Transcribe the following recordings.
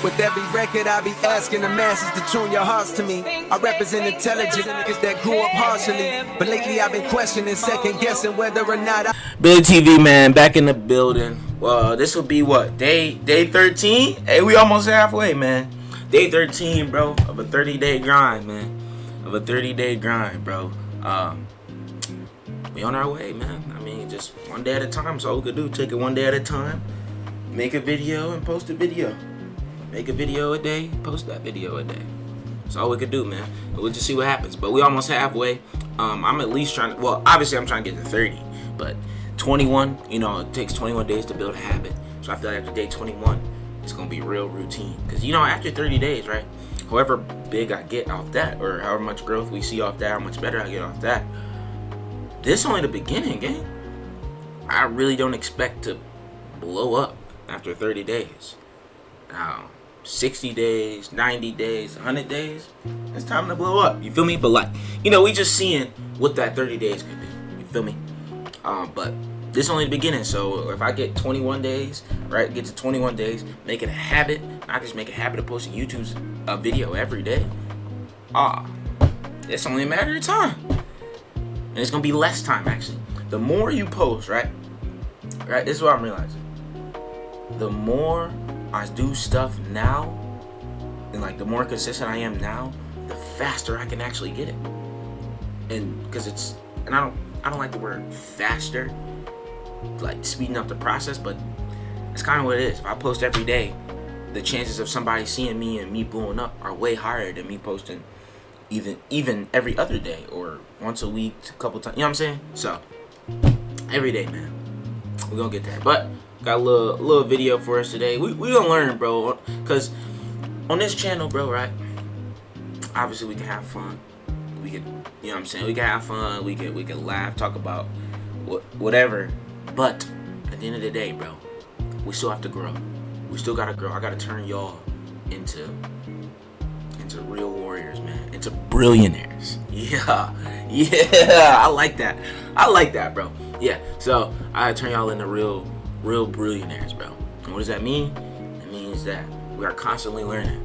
With every record, I be asking the masses to tune your hearts to me. I represent intelligent niggas that grew up partially, but lately I've been questioning, second guessing whether or not Billy TV, man, back in the building. Well, this will be what, day 13? Hey, we almost halfway, man. Day 13, bro, of a 30-day grind, man. Of a 30-day grind, bro. We on our way, man. I mean, just one day at a time. So all we could do, take it one day at a time, make a video and post a video. Make a video a day, post that video a day. That's all we could do, man. We'll just see what happens. But we almost halfway. I'm at least trying to, well, obviously I'm trying to get to 30, but 21, you know, it takes 21 days to build a habit. So I feel like after day 21, it's going to be real routine. Because, you know, after 30 days, right, however big I get off that, or however much growth we see off that, how much better I get off that, this is only the beginning, gang. I really don't expect to blow up after 30 days. Now, 60 days, 90 days, 100 days, it's time to blow up. You feel me? But like, you know, we just seeing what that 30 days could be. You feel me? But this is only the beginning. So if I get 21 days, right, get to 21 days, make it a habit, not just make a habit of posting YouTube's video every day. It's only a matter of time. And it's going to be less time, actually. The more you post, right, this is what I'm realizing. The more I do stuff now, and like the more consistent I am now, the faster I can actually get it. And because it's, and I don't like the word faster, like speeding up the process, but it's kind of what it is. If I post every day, the chances of somebody seeing me and me blowing up are way higher than me posting even every other day or once a week, a couple times. You know what I'm saying? So every day, man, we're gonna get there. But got a little video for us today. We gonna learn, bro, because on this channel, bro, right, obviously we can have fun. We can, you know what I'm saying, we can have fun, we can laugh, talk about whatever. But at the end of the day, bro, we still have to grow. We still gotta grow. I gotta turn y'all into real warriors, man, into billionaires. Yeah, I like that, bro. Yeah, so I gotta turn y'all into real billionaires, bro. And what does that mean? It means that we are constantly learning.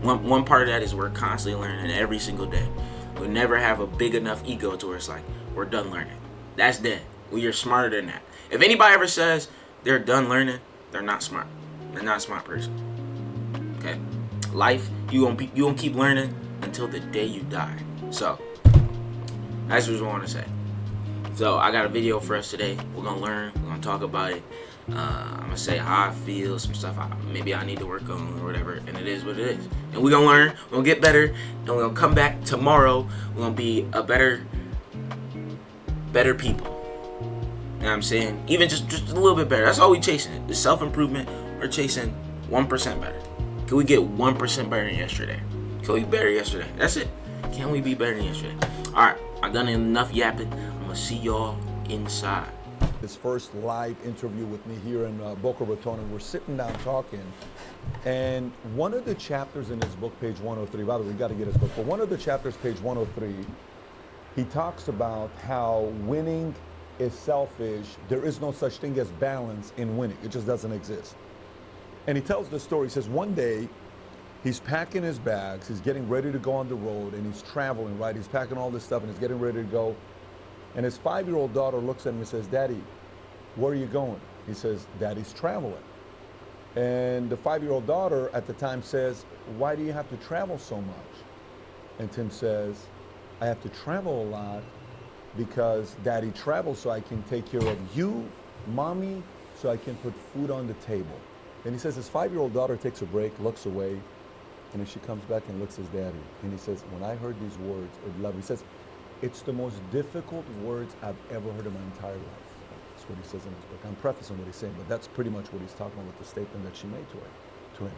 One part of that is we're constantly learning every single day. We never have a big enough ego to where it's like we're done learning. That's dead. We are smarter than that. If anybody ever says they're done learning, they're not smart. They're not a smart person. Okay? Life, you gonna keep learning until the day you die. So that's what I want to say. So I got a video for us today. We're gonna learn. We're gonna talk about it. I'm gonna say how I feel, some stuff maybe I need to work on or whatever, and it is what it is. And we're gonna learn. We're gonna get better, and we're gonna come back tomorrow. We're gonna be a better people. You know what I'm saying? Even just a little bit better. That's all we chasing. The self-improvement. We're chasing 1% better. Can we get 1% better than yesterday? Can we be better yesterday? That's it. Can we be better than yesterday? All right. I done enough yapping. I'm gonna see y'all inside. His first live interview with me here in Boca Raton, and we're sitting down talking. And one of the chapters in his book, page 103, by the way, we got to get his book, but one of the chapters, page 103, he talks about how winning is selfish. There is no such thing as balance in winning. It just doesn't exist. And he tells the story. He says one day he's packing his bags, he's getting ready to go on the road, and he's traveling, right? He's packing all this stuff and he's getting ready to go. And his 5-year-old daughter looks at him and says, "Daddy, where are you going?" He says, "Daddy's traveling." And the 5-year-old daughter at the time says, "Why do you have to travel so much?" And Tim says, "I have to travel a lot because Daddy travels so I can take care of you, Mommy, so I can put food on the table." And he says his 5-year-old daughter takes a break, looks away, and then she comes back and looks at his daddy. And he says, "When I heard these words of love," he says, "it's the most difficult words I've ever heard in my entire life." That's what he says in his book. I'm prefacing what he's saying, but that's pretty much what he's talking about with the statement that she made to him.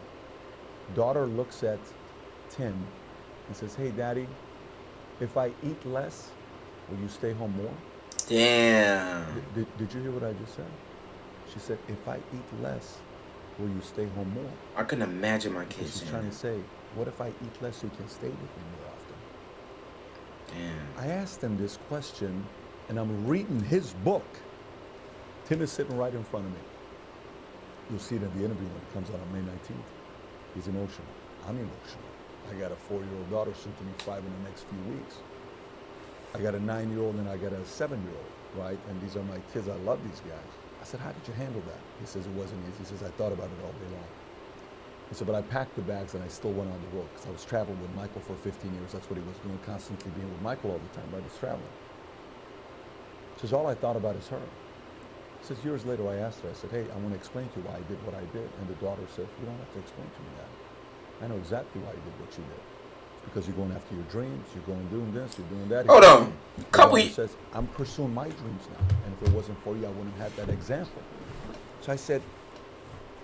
Daughter looks at Tim and says, "Hey, Daddy, if I eat less, will you stay home more?" Damn. Did you hear what I just said? She said, "If I eat less, will you stay home more?" I couldn't imagine my kids. She's trying to say, what if I eat less so you can stay with me more often? Damn. I asked him this question, and I'm reading his book. Tim is sitting right in front of me. You'll see it at the interview when it comes out on May 19th. He's emotional. I'm emotional. I got a 4-year-old daughter, soon to be 5 in the next few weeks. I got a 9-year-old and I got a 7-year-old, right? And these are my kids. I love these guys. I said, how did you handle that? He says, it wasn't easy. He says, I thought about it all day long. He said, but I packed the bags and I still went on the road because I was traveling with Michael for 15 years. That's what he was doing, constantly being with Michael all the time, right? He's traveling. He says, all I thought about is her. He says, years later, I asked her, I said, hey, I want to explain to you why I did what I did. And the daughter says, you don't have to explain to me that. I know exactly why you did what you did. It's because you're going after your dreams, you're going doing this, you're doing that. Hold on. He says, I'm pursuing my dreams now. And if it wasn't for you, I wouldn't have had that example. So I said,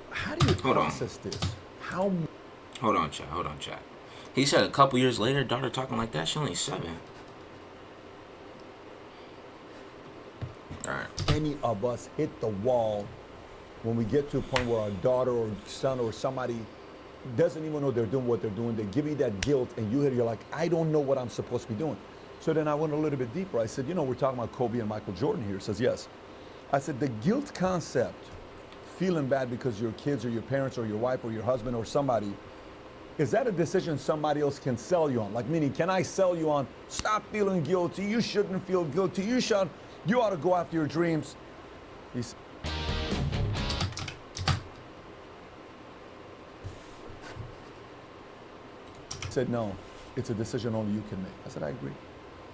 how do you process this? Hold on, chat. He said a couple years later, daughter talking like that, she only 7. All right. Any of us hit the wall when we get to a point where our daughter or son or somebody doesn't even know they're doing what they're doing. They give you that guilt and you're like, I don't know what I'm supposed to be doing. So then I went a little bit deeper. I said, we're talking about Kobe and Michael Jordan here. He says, yes. I said, the guilt concept, feeling bad because your kids or your parents or your wife or your husband or somebody, is that a decision somebody else can sell you on? Like, meaning, can I sell you on, stop feeling guilty, you shouldn't feel guilty, you ought to go after your dreams? He said, no, it's a decision only you can make. I said, I agree.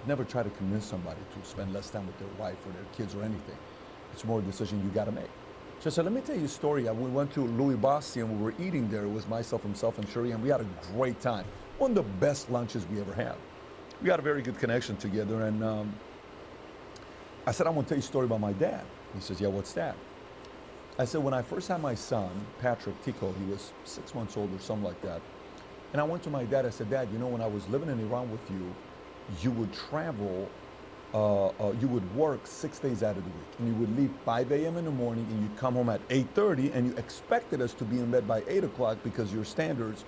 Never try to convince somebody to spend less time with their wife or their kids or anything. It's more a decision you got to make. So I said, let me tell you a story. We went to Louis Bastien. We were eating there. It was myself, himself, and Sherry, and we had a great time. One of the best lunches we ever had. We had a very good connection together, and I said, I'm going to tell you a story about my dad. He says, yeah, what's that? I said, when I first had my son, Patrick Tico, he was 6 months old or something like that, and I went to my dad. I said, Dad, when I was living in Iran with you, you would travel, you would work 6 days out of the week, and you would leave 5 a.m. in the morning, and you'd come home at 8:30, and you expected us to be in bed by 8 o'clock because your standards,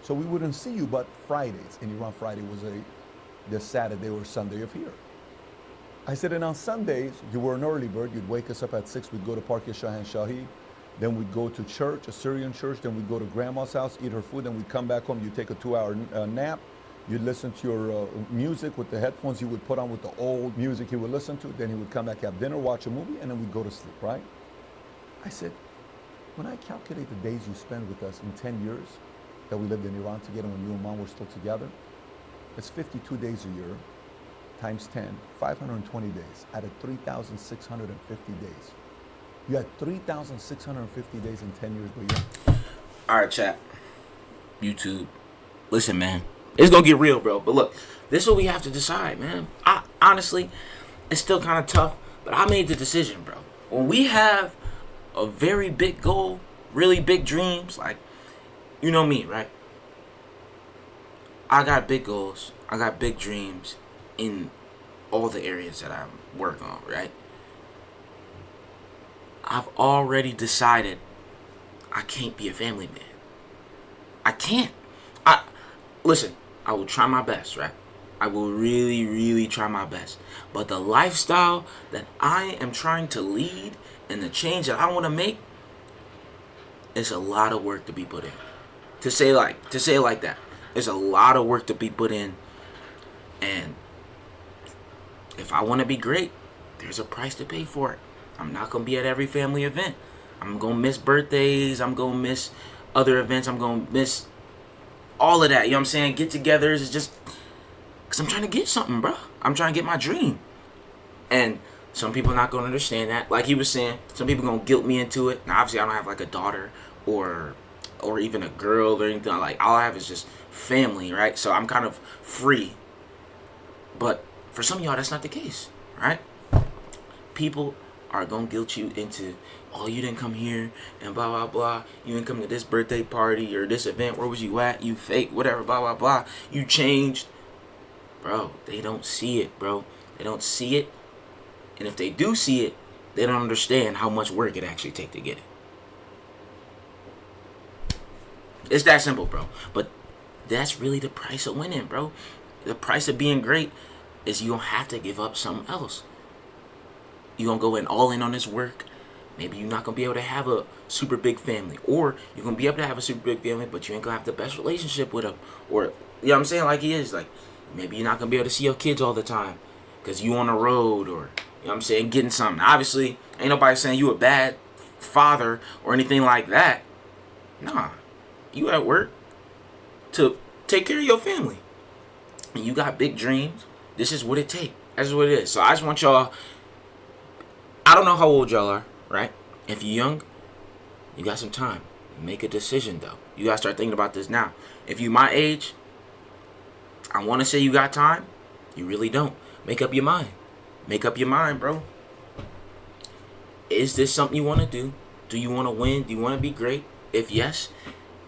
so we wouldn't see you but Fridays. In Iran, Friday was the Saturday or Sunday of here. I said, and on Sundays, you were an early bird. You'd wake us up at 6. We'd go to Park Shahan Shahi. Then we'd go to church, a Syrian church. Then we'd go to grandma's house, eat her food. Then we'd come back home. You'd take a 2-hour nap. You'd listen to your music with the headphones you would put on with the old music he would listen to. Then he would come back, have dinner, watch a movie, and then we'd go to sleep, right? I said, when I calculate the days you spend with us in 10 years that we lived in Iran together when you and Mom were still together, it's 52 days a year. Times 10, 520 days out of 3,650 days. You had 3,650 days in 10 years, but yeah. All right, chat. YouTube. Listen, man. It's going to get real, bro. But look, this is what we have to decide, man. Honestly, it's still kind of tough, but I made the decision, bro. When we have a very big goal, really big dreams, like, you know me, right? I got big goals. I got big dreams in all the areas that I work on, right? I've already decided I can't be a family man. I can't. Listen, I will try my best, right? I will really, really try my best. But the lifestyle that I am trying to lead and the change that I want to make, it's a lot of work to be put in. To say it like that. There's a lot of work to be put in, and if I want to be great, there's a price to pay for it. I'm not going to be at every family event. I'm going to miss birthdays. I'm going to miss other events. I'm going to miss all of that. You know what I'm saying? Get-togethers is just because I'm trying to get something, bro. I'm trying to get my dream. And some people are not going to understand that. Like he was saying, some people are going to guilt me into it. Now, obviously, I don't have like a daughter or even a girl or anything. Like, all I have is just family, right? So I'm kind of free. But for some of y'all, that's not the case, right? People are going to guilt you into, oh, you didn't come here and blah, blah, blah. You didn't come to this birthday party or this event. Where was you at? You fake, whatever, blah, blah, blah. You changed. Bro, they don't see it, bro. They don't see it. And if they do see it, they don't understand how much work it actually takes to get it. It's that simple, bro. But that's really the price of winning, bro. The price of being great is you don't have to give up something else. You're going to go all in on this work. Maybe you're not gonna be able to have a super big family, or you're gonna be able to have a super big family, but you ain't gonna have the best relationship with them, or you know what I'm saying? Like he is, like maybe you're not gonna be able to see your kids all the time, cause you on the road, or you know what I'm saying, getting something. Obviously, ain't nobody saying you a bad father or anything like that. Nah, you at work to take care of your family, and you got big dreams. This is what it takes. That's what it is. So I just want y'all. I don't know how old y'all are, right? If you're young, you got some time. Make a decision though. You gotta start thinking about this now. If you my age, I want to say you got time. You really don't. Make up your mind. Make up your mind, bro. Is this something you want to do? Do you want to win? Do you want to be great? If yes,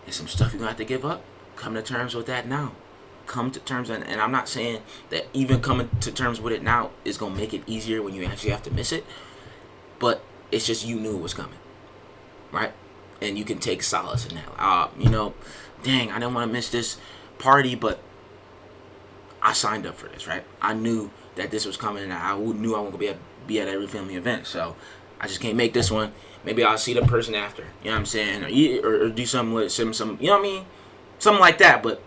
there's some stuff you're gonna have to give up. Come to terms with that now. Come to terms, and I'm not saying that even coming to terms with it now is gonna make it easier when you actually have to miss it, but it's just you knew it was coming, right? And you can take solace in that. You know, dang, I didn't want to miss this party, but I signed up for this, right? I knew that this was coming, and I knew I wasn't gonna be at every family event, so I just can't make this one. Maybe I'll see the person after, you know what I'm saying, or do something with some, you know what I mean, something like that. But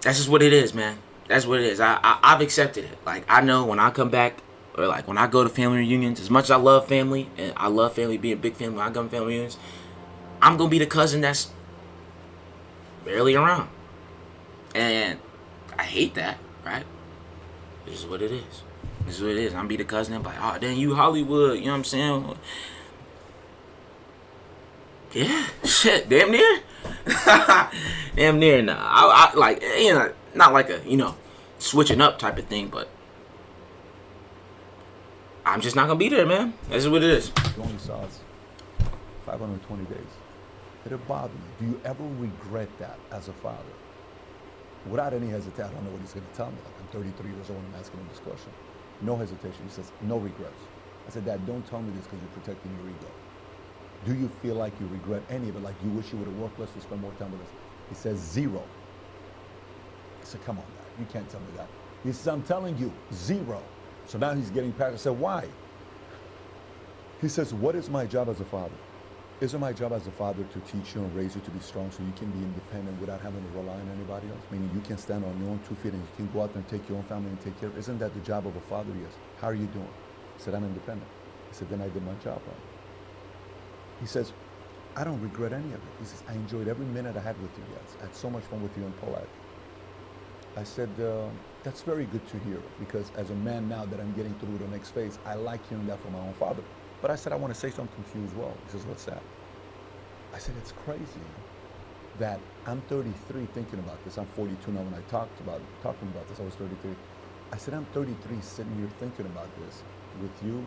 that's just what it is, man. That's what it is. I've accepted it. Like, I know when I come back, or like when I go to family reunions, as much as I love family, and I love family, being a big family, when I go to family reunions, I'm gonna be the cousin that's barely around, and I hate that, right? This is what it is. This is what it is. I'm gonna be the cousin. I'm like, oh, dang, you Hollywood. You know what I'm saying? Yeah, shit, damn near. Damn near now. I like, you know, not like a, you know, switching up type of thing, but I'm just not gonna be there, man. That's what it is. You only saw us 520 days. It'll bother you. Do you ever regret that as a father? Without any hesitation, I don't know what he's gonna tell me. Like, I'm 33 years old and I'm asking him this question. No hesitation. He says, no regrets. I said, Dad, don't tell me this because you're protecting your ego. Do you feel like you regret any of it? Like you wish you would have worked less to spend more time with us? He says, 0. I said, come on, Dad, you can't tell me that. He says, I'm telling you, 0. So now he's getting past. I said, why? He says, what is my job as a father? Isn't my job as a father to teach you and raise you to be strong so you can be independent without having to rely on anybody else? Meaning you can stand on your own 2 feet and you can go out there and take your own family and take care of it. Isn't that the job of a father? Yes. How are you doing? I said, I'm independent. I said, then I did my job right. He says, I don't regret any of it. He says, I enjoyed every minute I had with you guys. I had so much fun with you and Paulette. I said, that's very good to hear, because as a man now that I'm getting through the next phase, I like hearing that from my own father. But I said, I want to say something to you as well. He says, what's that? I said, it's crazy that I'm 33 thinking about this. I'm 42 now. When I talking about this, I was 33. I said, I'm 33 sitting here thinking about this with you,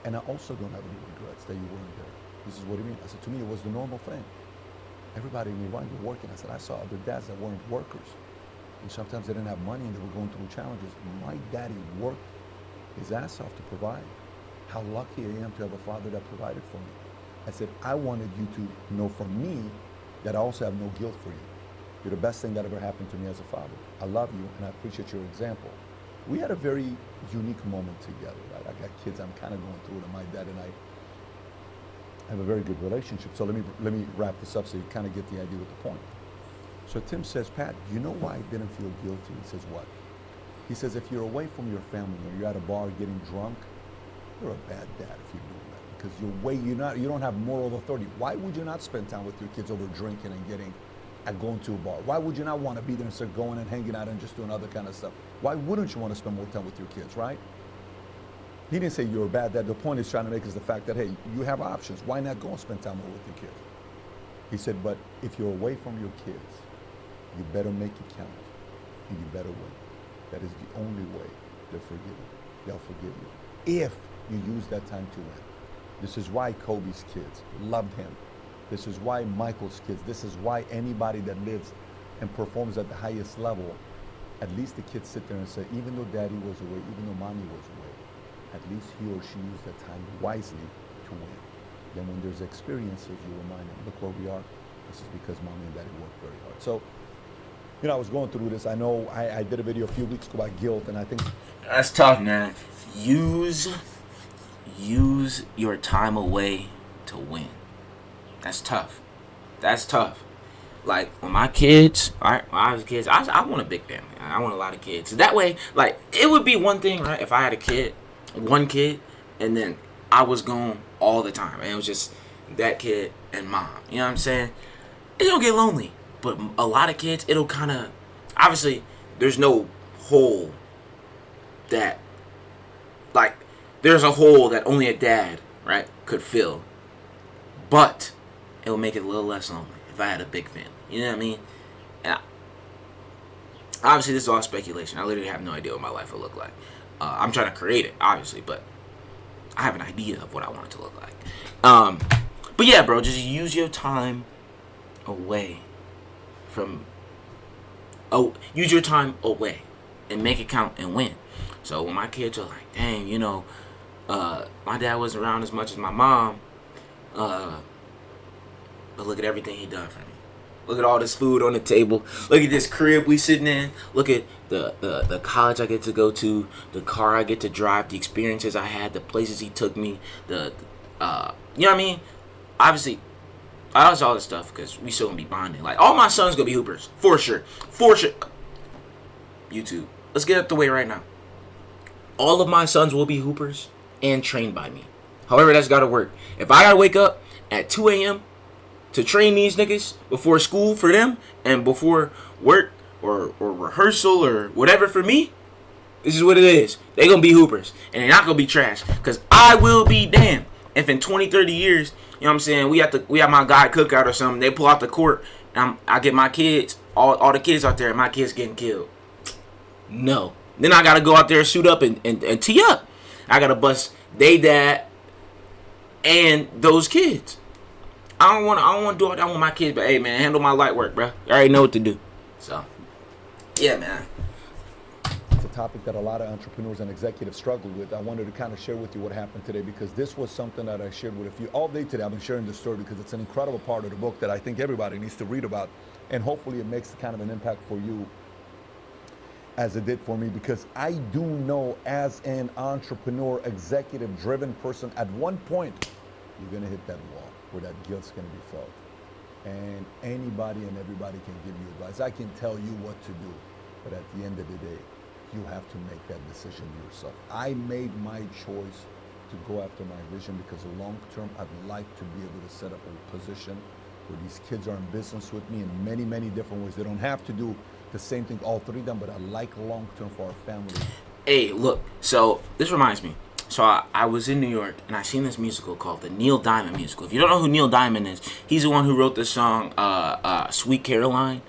and I also don't have any regrets that you weren't there. He says, what do you mean? I said, to me, it was the normal thing. Everybody knew why you're working. I said, I saw other dads that weren't workers. And sometimes they didn't have money and they were going through challenges. My daddy worked his ass off to provide. How lucky I am to have a father that provided for me. I said, I wanted you to know from me that I also have no guilt for you. You're the best thing that ever happened to me as a father. I love you and I appreciate your example. We had a very unique moment together, right? I got kids, I'm kind of going through it, and my dad and I have a very good relationship. So let me wrap this up so you kind of get the idea with the point. So Tim says, Pat, you know why I didn't feel guilty? He says, what? He says, if you're away from your family or you're at a bar getting drunk, you're a bad dad if you're doing that, because you don't have moral authority. Why would you not spend time with your kids over drinking and going to a bar? Why would you not want to be there instead of going and hanging out and just doing other kind of stuff? Why wouldn't you want to spend more time with your kids, right? He didn't say you're a bad dad. The point he's trying to make is the fact that, hey, you have options. Why not go and spend time more with your kids? He said, but if you're away from your kids, you better make it count, and you better win. That is the only way they'll forgive you. If you use that time to win. This is why Kobe's kids loved him. This is why Michael's kids, this is why anybody that lives and performs at the highest level, at least the kids sit there and say, even though daddy was away, even though mommy was away, at least he or she used that time wisely to win. Then when there's experiences, you remind them, look where we are. This is because mommy and daddy worked very hard. So, you know, I was going through this. I know I did a video a few weeks ago about guilt, and I think that's tough, man. Use use your time away to win. That's tough. That's tough. Like, when my kids, alright, when I was kids, I want a big family. I want a lot of kids. That way, like, it would be one thing, right, if I had a kid, one kid, and then I was gone all the time. And it was just that kid and mom. You know what I'm saying? It'll get lonely. But a lot of kids, it'll kind of, obviously, there's no hole that, like, there's a hole that only a dad, right, could fill. But it'll make it a little less lonely if I had a big family. You know what I mean? And obviously, this is all speculation. I literally have no idea what my life will look like. I'm trying to create it, obviously, but I have an idea of what I want it to look like. But yeah, bro, just use your time away from... Oh, use your time away and make it count and win. So when my kids are like, dang, you know, my dad wasn't around as much as my mom, but look at everything he done for me. Look at all this food on the table. Look at this crib we sitting in. Look at the college I get to go to, the car I get to drive, the experiences I had, the places he took me, you know what I mean? Obviously, I was all this stuff because we still gonna be bonding. Like, all my sons gonna be hoopers. For sure. For sure. YouTube. Let's get up the way right now. All of my sons will be hoopers and trained by me. However, that's gotta work. If I gotta wake up at 2 a.m. to train these niggas before school for them and before work or rehearsal or whatever for me, this is what it is. They gonna be hoopers. And they're not gonna be trash. Because I will be damned if in 20, 30 years, you know what I'm saying, we have my guy cookout or something, they pull out the court, and I get my kids, all the kids out there, and my kids getting killed. No. Then I gotta go out there, suit up, and tee up. I gotta bust they dad and those kids. I don't want to do all that with my kids, but hey, man, handle my light work, bro. You already know what to do. So, yeah, man. It's a topic that a lot of entrepreneurs and executives struggle with. I wanted to kind of share with you what happened today because this was something that I shared with a few all day today. I've been sharing this story because it's an incredible part of the book that I think everybody needs to read about, and hopefully it makes kind of an impact for you as it did for me, because I do know as an entrepreneur, executive-driven person, at one point, you're going to hit that wall where that guilt's going to be felt. And anybody and everybody can give you advice. I can tell you what to do, but at the end of the day, you have to make that decision yourself. I made my choice to go after my vision because long term, I'd like to be able to set up a position where these kids are in business with me in many, many different ways. They don't have to do the same thing, all three of them, but I like long term for our family. Hey, look, so this reminds me. So I was in New York and I seen this musical called the Neil Diamond musical. If you don't know who Neil Diamond is, he's the one who wrote the song Sweet Caroline.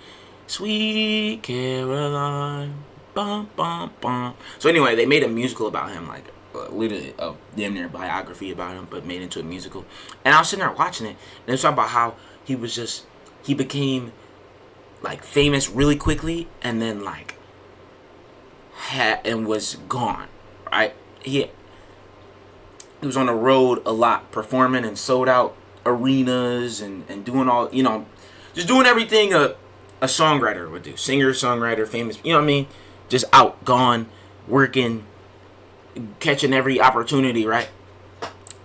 Sweet Caroline. Bum, bum, bum. So anyway, they made a musical about him, like literally a damn near biography about him, but made into a musical. And I was sitting there watching it, and it was talking about how he became like famous really quickly, and then like and was gone, right? He was on the road a lot, performing and sold out arenas and doing all, you know, just doing everything a songwriter would do. Singer, songwriter, famous, you know what I mean? Just out, gone, working, catching every opportunity, right?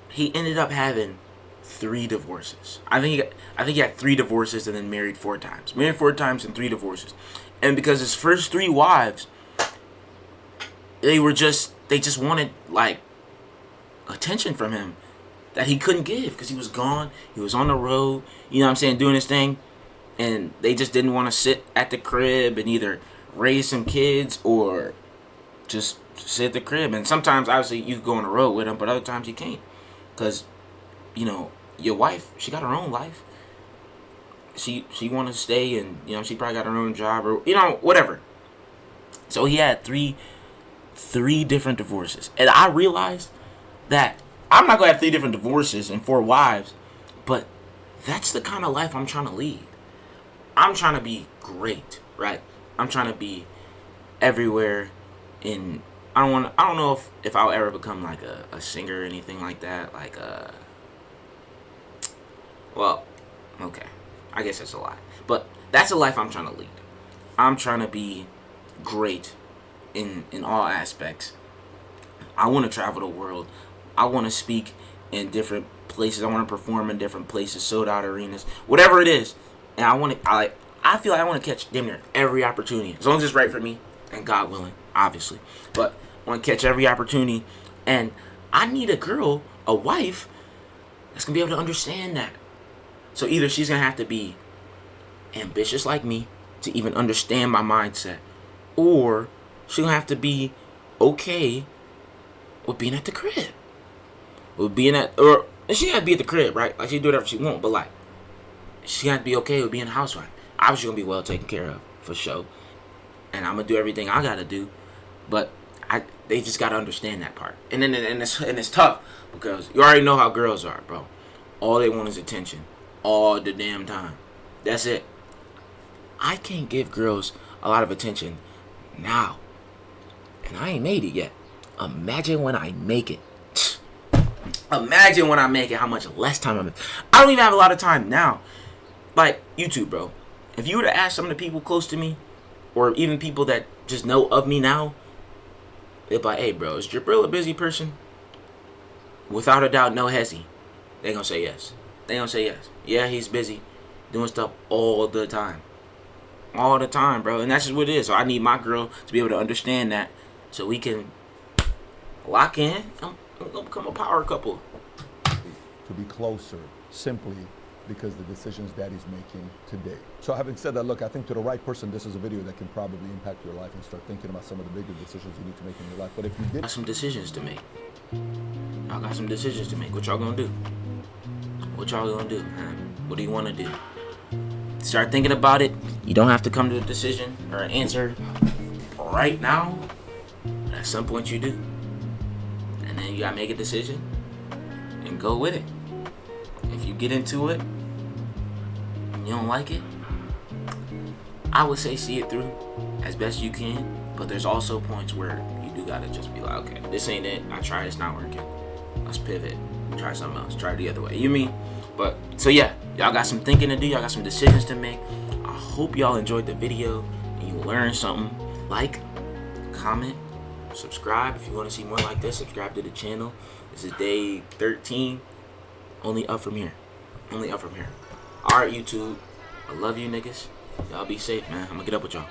He ended up having 3 divorces. I think he had 3 divorces and then married 4 times. Married 4 times and 3 divorces. And because his first 3 wives, they just wanted like attention from him that he couldn't give because he was gone. He was on the road, you know what I'm saying, doing his thing. And they just didn't want to sit at the crib and either raise some kids or just sit at the crib. And sometimes, obviously, you go on the road with them, but other times you can't. Because, you know, your wife, she got her own life. She want to stay and, you know, she probably got her own job or, you know, whatever. So he had three different divorces. And I realized that I'm not going to have 3 different divorces and 4 wives, but that's the kind of life I'm trying to lead. I'm trying to be great, right? I'm trying to be everywhere in... I don't know if I'll ever become like a singer or anything like that. Like well, okay. I guess that's a lie. But that's a life I'm trying to lead. I'm trying to be great in all aspects. I want to travel the world. I want to speak in different places. I want to perform in different places, sold out arenas, whatever it is. And I feel like I want to catch damn near every opportunity, as long as it's right for me and God willing, obviously. But I want to catch every opportunity, and I need a girl, a wife, that's gonna be able to understand that. So either she's gonna have to be ambitious like me to even understand my mindset, or she's gonna have to be okay with being at the crib, with being at, or she gotta be at the crib, right? Like she do whatever she want, but like she got to be okay with being a housewife. Obviously gonna be well taken care of for sure, and I'm gonna do everything I gotta do. But they just gotta understand that part. And then it's tough because you already know how girls are, bro. All they want is attention, all the damn time. That's it. I can't give girls a lot of attention now, and I ain't made it yet. Imagine when I make it. Imagine when I make it, how much less time I'm in. I don't even have a lot of time now. Like YouTube, bro. If you were to ask some of the people close to me, or even people that just know of me now, they're like, hey, bro, is Jabril a busy person? Without a doubt, no hezzy. They gonna say yes. They gonna say yes. Yeah, he's busy doing stuff all the time. All the time, bro. And that's just what it is. So I need my girl to be able to understand that, so we can lock in and become a power couple. To be closer, simply because the decisions Daddy's making today. So having said that, look, I think to the right person, this is a video that can probably impact your life and start thinking about some of the bigger decisions you need to make in your life. But if you did, Got some decisions to make. Y'all got some decisions to make. What y'all gonna do? What y'all gonna do, man? What do you wanna do? Start thinking about it. You don't have to come to a decision or an answer right now. But at some point you do. And then you gotta make a decision and go with it. If you get into it and you don't like it, I would say see it through as best you can. But there's also points where you do gotta just be like, okay, this ain't it. I tried, it's not working. Let's pivot. Try something else. Try it the other way. You mean? But so yeah, y'all got some thinking to do. Y'all got some decisions to make. I hope y'all enjoyed the video and you learned something. Like, comment, subscribe if you want to see more like this. Subscribe to the channel. This is day 13. Only up from here. Only up from here. Alright, YouTube. I love you niggas. Y'all be safe, man. I'm gonna get up with y'all.